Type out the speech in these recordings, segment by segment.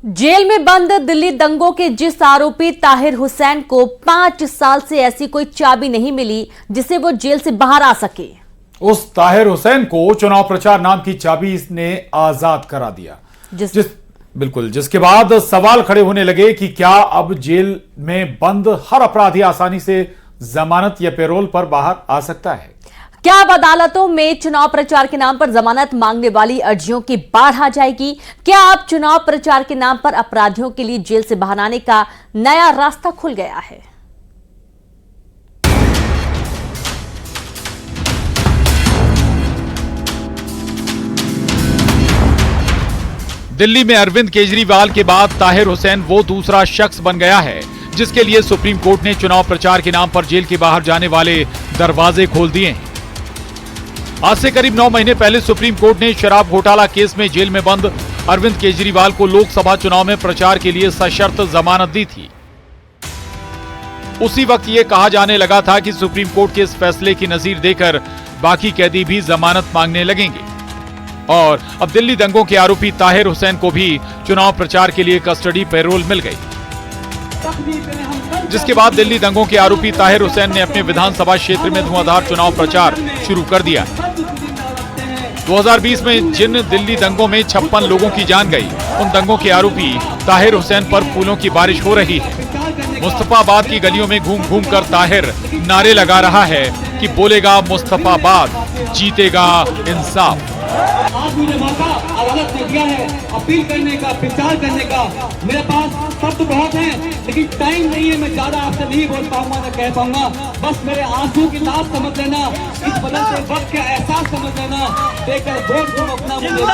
Jail में बंद दिल्ली दंगों के जिस आरोपी ताहिर हुसैन को 5 साल से ऐसी कोई चाबी नहीं मिली जिससे वो जेल से बाहर आ सके, उस ताहिर हुसैन को चुनाव प्रचार नाम की चाबी इसने आजाद करा दिया। जिसके बाद सवाल खड़े होने लगे कि क्या अब जेल में बंद हर अपराधी आसानी से जमानत या पैरोल पर बाहर आ सकता है? क्या अब अदालतों में चुनाव प्रचार के नाम पर जमानत मांगने वाली अर्जियों की बाढ़ आ जाएगी? क्या अब चुनाव प्रचार के नाम पर अपराधियों के लिए जेल से बाहर आने का नया रास्ता खुल गया है? दिल्ली में अरविंद केजरीवाल के बाद ताहिर हुसैन वो दूसरा शख्स बन गया है जिसके लिए सुप्रीम कोर्ट ने चुनाव प्रचार के नाम पर जेल के बाहर जाने वाले दरवाजे खोल दिए हैं। आज से करीब 9 महीने पहले सुप्रीम कोर्ट ने शराब घोटाला केस में जेल में बंद अरविंद केजरीवाल को लोकसभा चुनाव में प्रचार के लिए सशर्त जमानत दी थी। उसी वक्त ये कहा जाने लगा था कि सुप्रीम कोर्ट के इस फैसले की नजीर देकर बाकी कैदी भी जमानत मांगने लगेंगे और अब दिल्ली दंगों के आरोपी ताहिर हुसैन को भी चुनाव प्रचार के लिए कस्टडी पैरोल मिल गई, जिसके बाद दिल्ली दंगों के आरोपी ताहिर हुसैन ने अपने विधानसभा क्षेत्र में धुआंधार चुनाव प्रचार शुरू कर दिया। 2020 में जिन दिल्ली दंगों में 56 लोगों की जान गई, उन दंगों के आरोपी ताहिर हुसैन पर फूलों की बारिश हो रही है। मुस्तफाबाद की गलियों में घूम घूम कर ताहिर नारे लगा रहा है कि बोलेगा मुस्तफाबाद, जीतेगा इंसाफ। आज मुझे मौका अदालत ने दिया है अपील करने का, प्रचार करने का। मेरे पास शब्द बहुत हैं, लेकिन टाइम नहीं है, मैं ज्यादा आपसे नहीं बोल पाऊंगा, न कह पाऊंगा। बस मेरे आंसू की लाश समझ लेना, इस बदलते वक्त का एहसास समझ लेना, देकर वोट तुम अपना मुझे।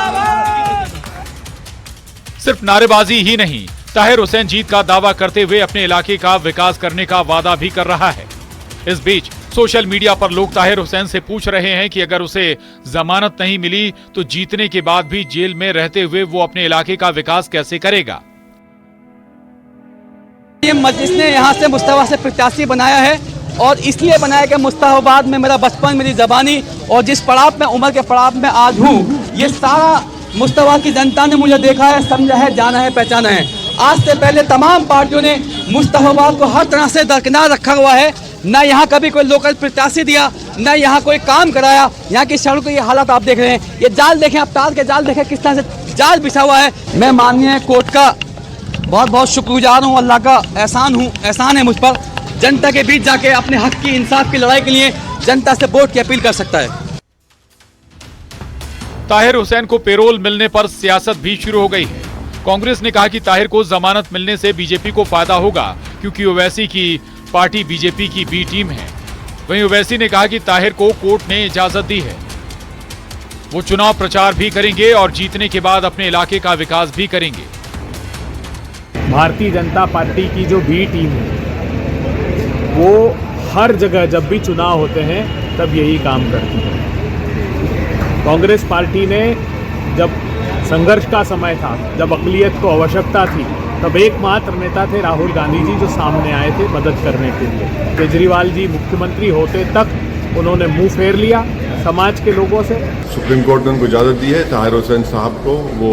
सिर्फ नारेबाजी ही नहीं, ताहिर हुसैन जीत का दावा करते हुए अपने इलाके का विकास करने का वादा भी कर रहा है। इस बीच सोशल मीडिया पर लोग ताहिर हुसैन से पूछ रहे हैं कि अगर उसे जमानत नहीं मिली तो जीतने के बाद भी जेल में रहते हुए वो अपने इलाके का विकास कैसे करेगा। ये मजलिस ने यहाँ से मुस्तफा से प्रत्याशी बनाया है और इसलिए बनाया कि मुस्तफाबाद में मेरा बचपन, मेरी जबानी और जिस पड़ाव में, उम्र के पड़ाव में आज हूँ, ये सारा मुस्तफा की जनता ने मुझे देखा है, समझा है, जाना है, पहचाना है। आज से पहले तमाम पार्टियों ने मुस्तफाबाद को हर तरह से दरकिनार रखा हुआ है। न यहाँ कभी कोई लोकल प्रत्याशी दिया, न यहाँ कोई काम कराया। यहाँ की सड़क की ये हालत आप देख रहे हैं, ये जाल देखें, आप तार के जाल देखें किस तरह से जाल बिछा हुआ है। मैं माननीय कोर्ट का बहुत बहुत शुक्रगुजार हूँ, अल्लाह का एहसान है मुझ पर। जनता के बीच जाके अपने हक की, इंसाफ की लड़ाई के लिए जनता से वोट की अपील कर सकता है। ताहिर हुसैन को पैरोल मिलने पर सियासत भी शुरू हो गई है। कांग्रेस ने कहा कि ताहिर को जमानत मिलने से बीजेपी को फायदा होगा क्योंकि ओवैसी की पार्टी बीजेपी की बी टीम है। वहीं ओवैसी ने कहा कि ताहिर को कोर्ट ने इजाजत दी है, वो चुनाव प्रचार भी करेंगे और जीतने के बाद अपने इलाके का विकास भी करेंगे। भारतीय जनता पार्टी की जो बी टीम है वो हर जगह जब भी चुनाव होते हैं तब यही काम करती है। कांग्रेस पार्टी ने जब संघर्ष का समय था, जब अक़लियत को आवश्यकता थी, तब एकमात्र नेता थे राहुल गांधी जी जो सामने आए थे मदद करने के लिए। केजरीवाल जी मुख्यमंत्री होते तक उन्होंने मुंह फेर लिया समाज के लोगों से। सुप्रीम कोर्ट ने उनको इजाज़त दी है ताहिर हुसैन साहब को, वो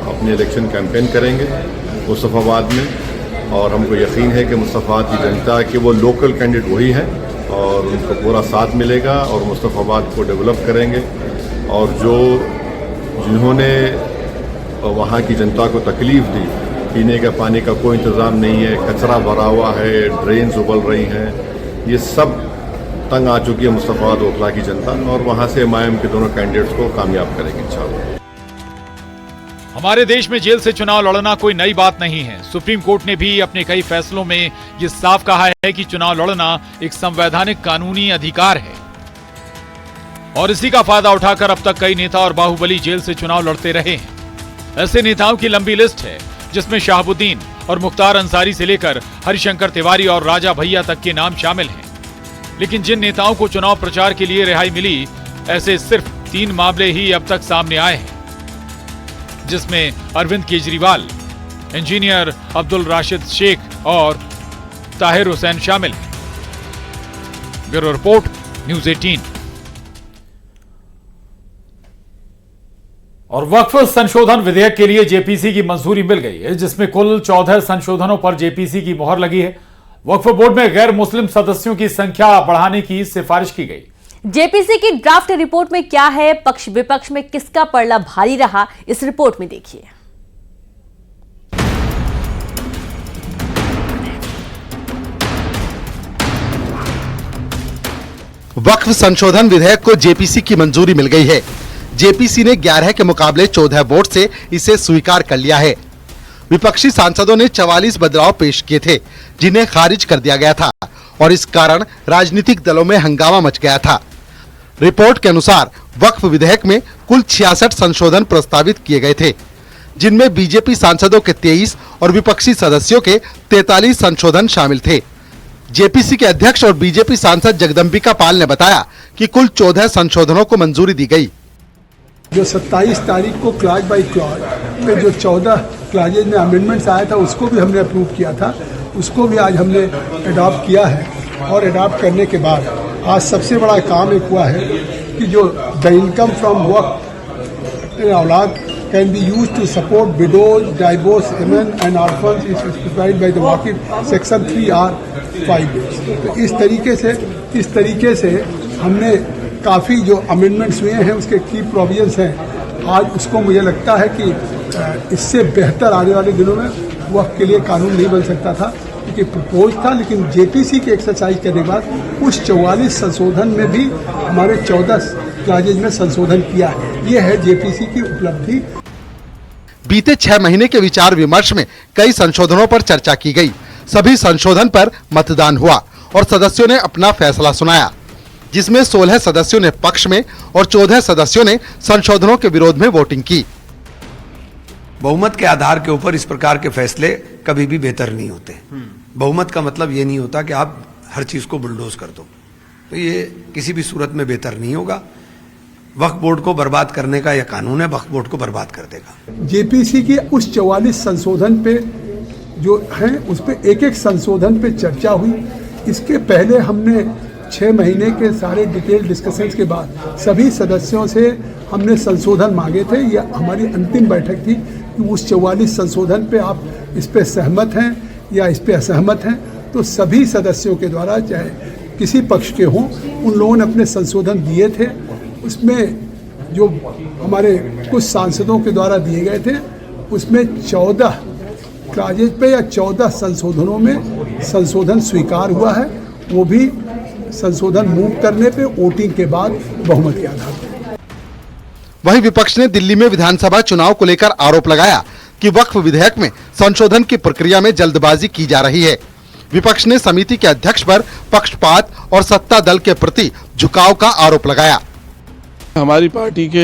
अपने इलेक्शन कैंपेन करेंगे मुस्तफाबाद में और हमको यकीन है कि मुस्तफाबाद की जनता के वो लोकल कैंडिडेट वही हैं और उनको पूरा साथ मिलेगा और मुस्तफाबाद को डेवलप करेंगे। और जिन्होंने वहाँ की जनता को तकलीफ़ दी, पीने का पानी का कोई इंतज़ाम नहीं है, कचरा भरा हुआ है, ड्रेन्स उबल रही हैं, ये सब तंग आ चुकी है मुस्तफाबाद ओखला की जनता और वहाँ से एमआईएम के दोनों कैंडिडेट्स को कामयाब करेंगे इंशाल्लाह। हमारे देश में जेल से चुनाव लड़ना कोई नई बात नहीं है। सुप्रीम कोर्ट ने भी अपने कई फैसलों में ये साफ कहा है कि चुनाव लड़ना एक संवैधानिक कानूनी अधिकार है और इसी का फायदा उठाकर अब तक कई नेता और बाहुबली जेल से चुनाव लड़ते रहे हैं। ऐसे नेताओं की लंबी लिस्ट है जिसमें शहाबुद्दीन और मुख्तार अंसारी से लेकर हरिशंकर तिवारी और राजा भैया तक के नाम शामिल हैं। लेकिन जिन नेताओं को चुनाव प्रचार के लिए रिहाई मिली, ऐसे सिर्फ 3 मामले ही अब तक सामने आए हैं, जिसमें अरविंद केजरीवाल, इंजीनियर अब्दुल राशिद शेख और ताहिर हुसैन शामिल हैं। Bureau report, news 18। और वक्फ संशोधन विधेयक के लिए जेपीसी की मंजूरी मिल गई है, जिसमें कुल 14 संशोधनों पर जेपीसी की मोहर लगी है। वक्फ बोर्ड में गैर मुस्लिम सदस्यों की संख्या बढ़ाने की सिफारिश की गई। जेपीसी की ड्राफ्ट रिपोर्ट में क्या है, पक्ष विपक्ष में किसका पलड़ा भारी रहा, इस रिपोर्ट में देखिए। वक्फ संशोधन विधेयक को जेपीसी की मंजूरी मिल गई है। जेपीसी ने 11 के मुकाबले 14 वोट से इसे स्वीकार कर लिया है। विपक्षी सांसदों ने 44 बदलाव पेश किए थे, जिन्हें खारिज कर दिया गया था और इस कारण राजनीतिक दलों में हंगामा मच गया था। रिपोर्ट के अनुसार वक्फ विधेयक में कुल 66 संशोधन प्रस्तावित किए गए थे, जिनमें बीजेपी सांसदों के 23 और विपक्षी सदस्यों के 43 संशोधन शामिल थे। जेपीसी के अध्यक्ष और बीजेपी सांसद जगदंबिका पाल ने बताया कि कुल 14 संशोधनों को मंजूरी दी गई। जो 27 तारीख को क्लॉज बाई क्लॉज पे जो 14 क्लॉजेज में अमेंडमेंट्स आया था, उसको भी हमने अप्रूव किया था, उसको भी आज हमने अडॉप्ट किया है। और अडॉप्ट करने के बाद आज सबसे बड़ा काम एक हुआ है कि जो द इनकम फ्रॉम वक्फ औलाद can be used to support widows, divorced women and orphans is specified by the Waqf section 3R5। तो इस तरीके से हमने काफ़ी जो अमेंडमेंट्स हुए हैं, उसके की प्रोविजंस हैं, आज उसको मुझे लगता है कि इससे बेहतर आने वाले दिनों में वक्फ के लिए कानून नहीं बन सकता था, क्योंकि प्रपोज था। लेकिन जेपीसी की एक्सरसाइज करने के बाद उस 44 संशोधन में भी हमारे 14 क्लॉजेज में संशोधन किया है। ये है जेपीसी की उपलब्धि। बीते 6 महीने के विचार विमर्श में कई संशोधनों पर चर्चा की गई। सभी संशोधन पर मतदान हुआ और सदस्यों ने अपना फैसला सुनाया, जिसमें 16 सदस्यों ने पक्ष में और 14 सदस्यों ने संशोधनों के विरोध में वोटिंग की। बहुमत के आधार के ऊपर इस प्रकार के फैसले कभी भी बेहतर नहीं होते। बहुमत का मतलब ये नहीं होता कि आप हर चीज को बुलडोज कर दो, तो ये किसी भी सूरत में बेहतर नहीं होगा। वक्फ बोर्ड को बर्बाद करने का यह कानून है, वक्फ बोर्ड को बर्बाद कर देगा। जेपीसी की उस 44 संशोधन पे जो है, उस पे एक संशोधन पे चर्चा हुई। इसके पहले हमने 6 महीने के सारे डिटेल डिस्कशंस के बाद सभी सदस्यों से हमने संशोधन मांगे थे। यह हमारी अंतिम बैठक थी कि उस 44 संशोधन पे आप इस पे सहमत हैं या इस पे असहमत हैं। तो सभी सदस्यों के द्वारा, चाहे किसी पक्ष के हों, उन लोगों ने अपने संशोधन दिए थे। उसमें जो हमारे कुछ सांसदों के द्वारा दिए गए थे, उसमें 14 क्लॉजेज पे या 14 संशोधनों में संशोधन स्वीकार हुआ है, वो भी संशोधन मूव करने पे वोटिंग के बाद बहुमत के आधार पर। वहीं विपक्ष ने दिल्ली में विधानसभा चुनाव को लेकर आरोप लगाया कि वक्फ विधेयक में संशोधन की प्रक्रिया में जल्दबाजी की जा रही है। विपक्ष ने समिति के अध्यक्ष पर पक्षपात और सत्ता दल के प्रति झुकाव का आरोप लगाया। हमारी पार्टी के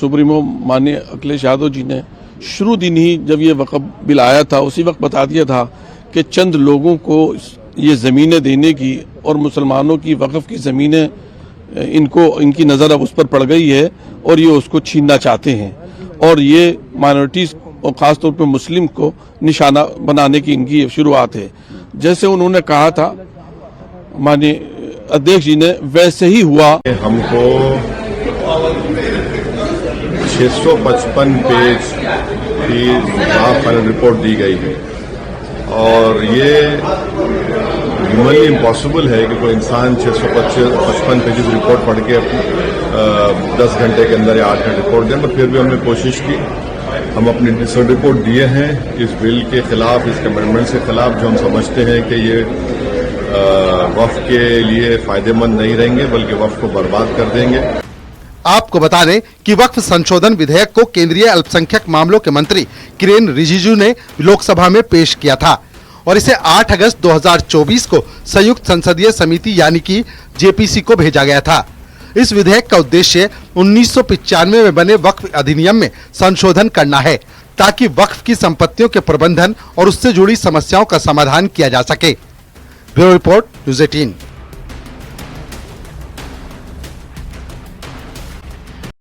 सुप्रीमो माननीय अखिलेश यादव जी ने शुरू दिन ही जब ये वक्फ बिल आया था, उसी वक्त बता दिया था कि चंद लोगों को ये ज़मीनें देने की और मुसलमानों की वक्फ की ज़मीनें इनकी नज़र अब उस पर पड़ गई है और ये उसको छीनना चाहते हैं और ये माइनॉरिटीज़ और ख़ासतौर पर मुस्लिम को निशाना बनाने की इनकी शुरुआत है। जैसे उन्होंने कहा था माननीय अध्यक्ष जी ने, वैसे ही हुआ। हमको 655 पेज की फाइनल रिपोर्ट दी गई है और ये ह्यूमनली इम्पॉसिबल है कि कोई इंसान 655 पेजेस रिपोर्ट पढ़ के 10 घंटे के अंदर या 8 घंटे रिपोर्ट दें, पर फिर भी हमने कोशिश की। हम अपनी रिपोर्ट दिए हैं इस बिल के खिलाफ, इस अमेंडमेंट के खिलाफ, जो हम समझते हैं कि ये वक्फ के लिए फायदेमंद नहीं रहेंगे बल्कि वक्फ को बर्बाद कर देंगे। आपको बता दें कि वक्फ संशोधन विधेयक को केंद्रीय अल्पसंख्यक मामलों के मंत्री किरेन रिजिजू ने लोकसभा में पेश किया था और इसे 8 अगस्त 2024 को संयुक्त संसदीय समिति यानी कि जेपीसी को भेजा गया था। इस विधेयक का उद्देश्य 1995 में बने वक्फ अधिनियम में संशोधन करना है, ताकि वक्फ की संपत्तियों के प्रबंधन और उससे जुड़ी समस्याओं का समाधान किया जा सके। Bureau report, news 18।